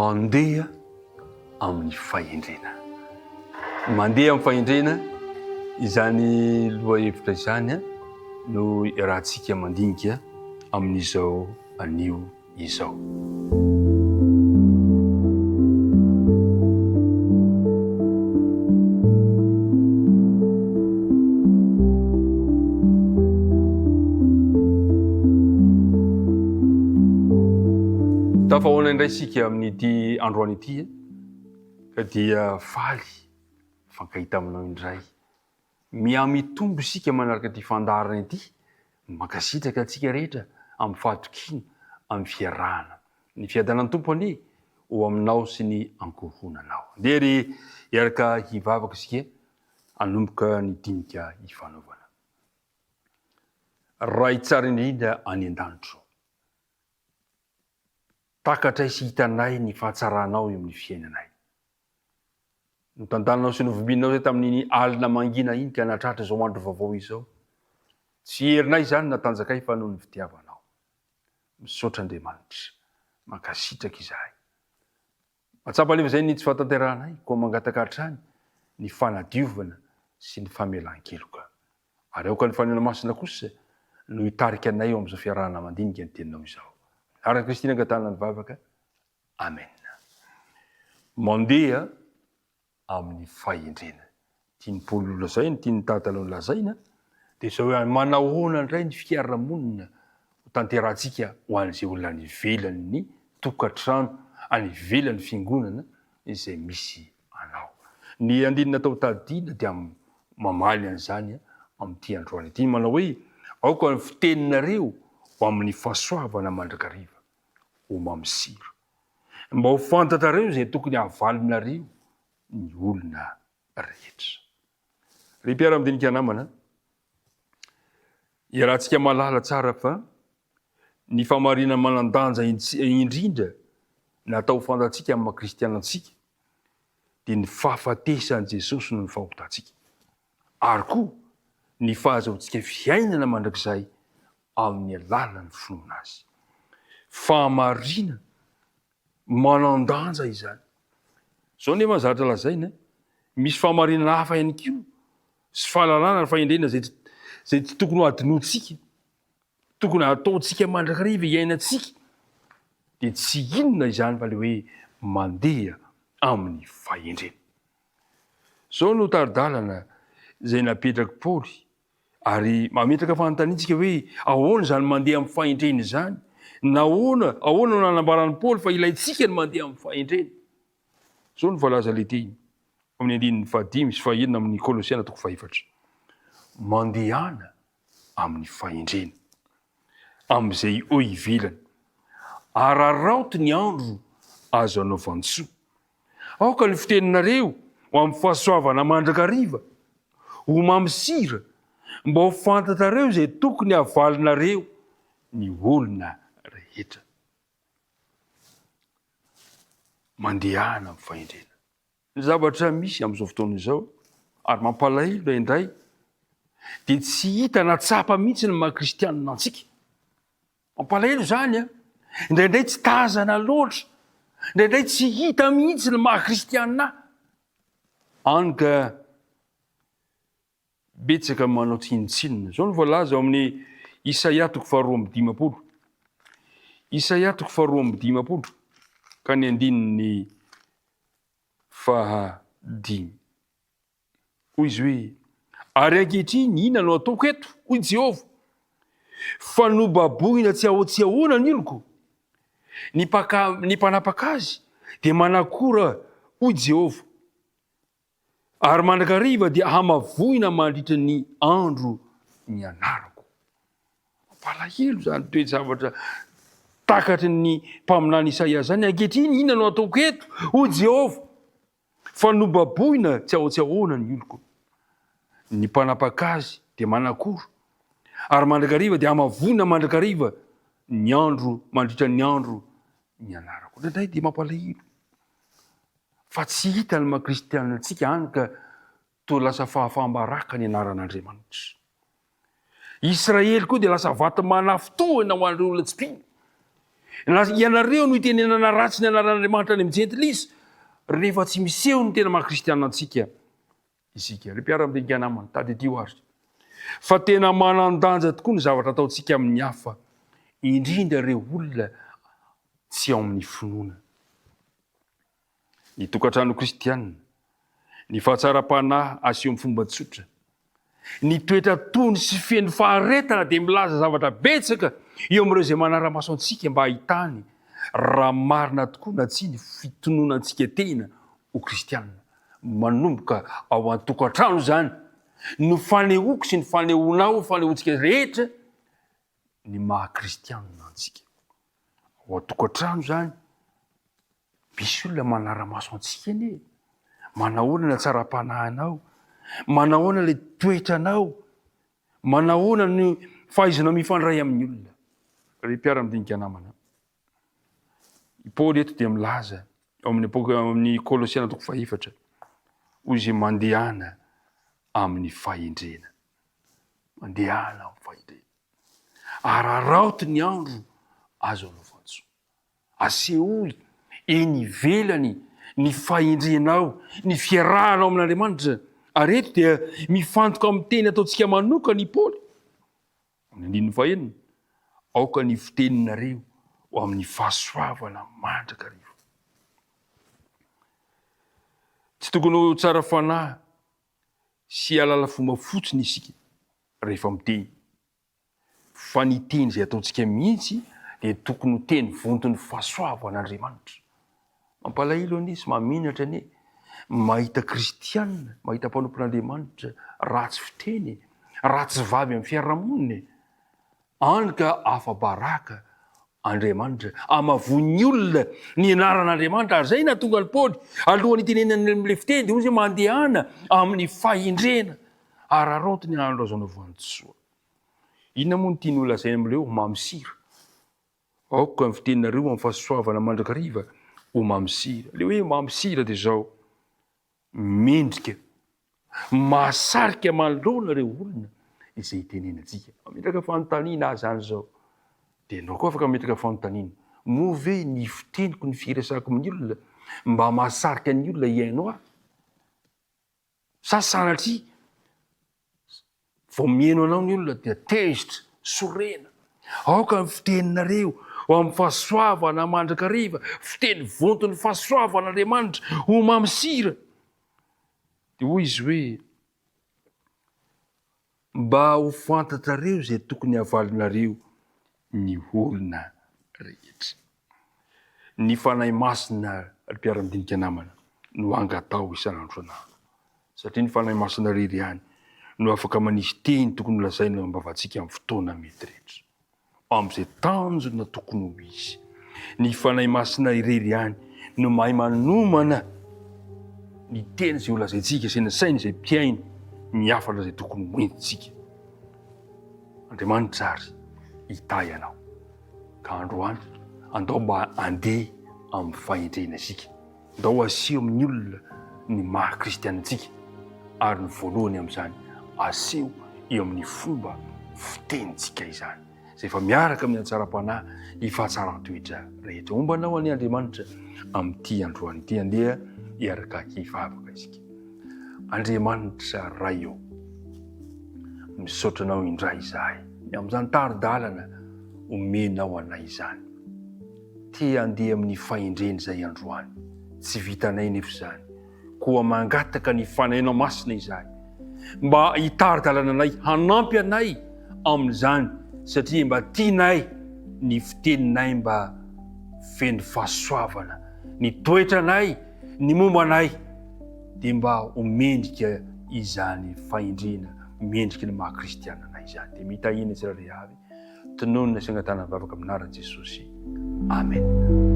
mandeha amin'ny fahendrena. Mandeha amin'ny fahendrena izany lohahevitra izany no rahantsika mandinika amin'izao anio izao. Tafahoana indray sika amin'ity androany ity ka dia faly fankahita aminao indray. Miamitombo sika manaraka ity fandarana ity, makasitraka antsika rehetra amin'ny fahatokiana, amin'ny fiarahana. Ny fiadanan'ny tompo anie ho aminao sy ny ankohonanao. Ndeha ry hiaraka hivavaka sika hanomboka ny dinika hifanaovana. Ray tsara indrindra any an-danitro. Takatray sy hitanay ny fahatsaranao eo amin'ny fiainanay. Notantaninao sy novombinao zay tamin'ny alina mangina iny ka natratra izao andro vaovao izao. Tsy herinay izany natanjakay fa noho ny fitiavanao. Misaotra Andriamanitra, mankasitraka izahay. Matsapa leva izay ny tsy fahatanteranay, koa mangataka hatrany ny fanadiovana sy ny famelan-keloka. Ary aoka ny fanena masina kosa no hitarika anay eo amin'izao fiarahana mandinika ny teninao izao. Araka Kristina angatana ny vavaka. Amen. Mandeha amin'ny fahendrena. Tian'ny lazaina, tian'ny tatalo lazaina, dia izao hoe manahoana indray ny fiarahamonina ho tanterantsika ho an'izay olona any ivelan'ny tokantrano, any ivelan'ny fiangonana izay misy anao. Ny andinina atao tadiana dia mamaly an'izany amin'ity androany ity, manao hoe aoka ny fiteninareo ho amin'ny fahasoavana mandrakariva, ho mamosiro. Mba ho fantatrareo izay tokony havalinareo ny olona rehetra. Ry mpiara-midinika namana, iarahantsika malala tsara fa ny famarina manandanja indrindra natao fantatsika amin'ny maha-kristianantsika dia ny fahafatesan'i Jesosy no ny fahotantsika. Ary koa ny fahazahoantsika fiainana mandrakizay amin'ny alalan'ny finoana azy. Fahamarina manandanja izany. Zao nefa zatra lazaina, misy fahamarinana hafa ihany koa sy fahalalana ny fahendrena zay tsy tokony ho adinoantsika, tokony ataontsika mandrakariva iainantsika, dia tsy inona izany fa le hoe mandeha amin'ny fahendrena. Zao no taridalana izay napetraka Paoly, ary mametraka fanontaniantsika hoe ahoana izany mandeha amin'ny fahendrena izany? Ahoana no nanambarany Paoly fa ilaintsika ny mandeha amin'ny fahendrena? Zao no voalaza lehibe amin'ny andininy 5 sy 9 amin'ny Kolosiana 4. Mandehana amin'ny fahendrena, amin'izay eo ivelany. Araraoty ny andro azo anao vantsoa. Aoka ny fiteninareo ho amin'ny fahasoavana mandrakariva, ho mamosira, mba ho fantatrareo izay tokony havalinareo ny olona rehetra. Mandehana amin'ny fahendrena. Ny zavatra misy amin'izao fotoana izao, ary mampalahelo indray, dia tsy hita natsapa mihitsy ny maha-kristianina antsika. Mampalahelo izany, indraindray tsy tazana loatra, indraindray tsy hita mihitsy ny maha-kristianina. Hany ka betsaka manao tsinitsinina. Zao no voalaza ao amin'ny Isaia 2:10. Isaia 2:10 ka ny andininy 5. Hoy izy hoe, ary ankehitriny inona no ataoko eto, hoy Jehovah? Fa nobaboina tsy ahoana ny oloko. Ny mpanapaka azy dia manakora, hoy Jehovah. Ary mandrakariva dia hamavoina mandritra ny andro ny anarako. Mampalahelo zany toe-javatra takatry ny mpaminany Isaia zany. Ankehitriny inona no ataoko eto, hoy Jehovah? Fa nobaboina tsy ahoana ny oloko. Ny mpanapaka azy dia manakora, ary mandrakariva dia hamavoina mandrakariva ny andro mandritra ny andro ny anarako. Indraindray dia mampalahelo. Fa tsy hita ny maha-kristianina antsika hany ka toa lasa fahafahambaraka ny anaran'Andriamanitra. Israely koa dia lasa vaty manafitohana ho an'ireo olona tsy mpino. Ianareo no itenenana ratsy ny anaran'Andriamanitra any amin'ny jentilisa rehefa tsy miseho ny tena maha-kristianina antsika isika. Ry mpiara-midinika namana, tady ity ho azy. Fa tena manan-danja tokoa ny zavatra ataontsika amin'ny hafa, indrindra ireo olona tsy ao amin'ny finoana. Ny tokantrano kristianina, ny fahatsara-panahy aseho amin'ny fomba tsotra, ny toetra tony sy feno faharetana dia milaza zavatra betsaka eo amin'ireo izay manara-maso antsika mba hahitany raha marina tokoa na tsy ny fitononantsika tena ho kristianina. Manomboka ao an-tokantrano zany no fanehoako sy ny fanehoanao, fanehoantsika rehetra ny maha-kristianina antsika. Ao an-tokantrano zany misy olona manara-maso antsika anie. Manahoana ny hatsaram-panahinao, manahoana ilay toetranao, manahoana ny fahaizanao mifandray amin'ny olona. Ry mpiara-midinika namana, i Paoly eto dia milaza ao amin'ny Kolosiana 4:4 hoy izy mandehana amin'ny fahendrena. Mandehana amin'ny fahendrena. Araraoty ny andro azo anao fantso. Asehoy eny ivelany ny fahendrenao, ny fiarahanao amin'Andriamanitra. Ary eto dia mifantoka amin'ny teny ataontsika manokana i Paoly. Amin'ny 9:1 aoka ny fiteninareo ho amin'ny fahasoavana mandrakariva. Tsy tokony ho tsara fanahy sy alala fomba fotsiny isika rehefa miteny. Fa ny teny izay ataontsika mihitsy dia tokony ho teny vontony fahasoavan'Andriamanitra. Mampalahelo anie sy maminatra anie mahita kristianina, mahita mpanompon'Andriamanitra ratsy fiteny, ratsy vavy amin'ny fiarahamonina, any ka afa-baraka Andriamanitra, amavony olona ny anaran'Andriamanitra. Ary zay nahatonga ny Paoly alohan'ny tenenany amin'ilay fiteny dia hoy izy mandehana amin'ny fahendrena. Araraoty ny andro azo anao vantsoa. Inona moa no tiany ho lazaina amin'ireo? Mamosira. Aoka ny fiteninareo amin'ny fahasoavana mandrakariva ho mamosira. Le hoe mamosira dia zao mendrika, mahasarika manoloana ireo olona izay tenenantsika. Metraka fanontaniana azy zany zao. Dia ianao koa afaka metraka fanontaniana. Moa ve ny fiteniko, ny firesahako amin'ny olona mba mahasarika ny olona iainao aho? Sa sanatria vao mihaino anao ny olona dia tezitra, sorena. Aoka ny fiteninareo ho amin'ny fahasoavana mandrakariva, fiteny vontony fahasoavan'Andriamanitra ho mamosira. Dia hoy izy hoe mba ho fantatrareo izay tokony havalinareo ny olona rehetra. Ny fanahy masina, ry mpiara-midinika namana, no angatao isan'andro anao. Satria ny fanahy masina rery ihany no afaka manisy teny tokony ho lazaina mbavantsika amin'ny fotoana mety rehetra, amin'izay tanjona tokony ho izy. Ny fanahy masina irery ihany no mahay manomana ny teny izay ho lazaintsika sy ny saina izay mpiaino, ny hafatra izay tokony ho entintsika. Andriamanitra ary hita ianao. Ka androany andao mba andeha amin'ny fahendrena isika. Andao aseho amin'ny olona ny maha-kristianantsika. Ary ny voalohany amin'izany aseho eo amin'ny fomba fitenitsika izany. Izay efa miaraka amin'ny hatsaram-panahy, ny fahatsaran-toetra rehetra. Ombanao any Andriamanitra amin'ity androany ity, andeha hiaraka hivavaka isika. Andriamanitra ray eo, misaotranao indray izahay, amin'izany tari-dalana omenao anay izany. Te andeha amin'ny fahendrena izay androany, tsy vitanay nefa izany, koa mangataka ny fanahinao masina izahay, mba hitari-dalana anay, hanampy anay amin'izany, satria mba tianay ny fiteninay mba feno fahasoavana, ny toetranay, ny mombanay, dia mba homendrika izany fahendrena, mendrika ny maha-kristianina izany. Dia mitahina tsirairay avy, tononona sy angatana vavaka amin'ny anaran'i Jesosy. Amen.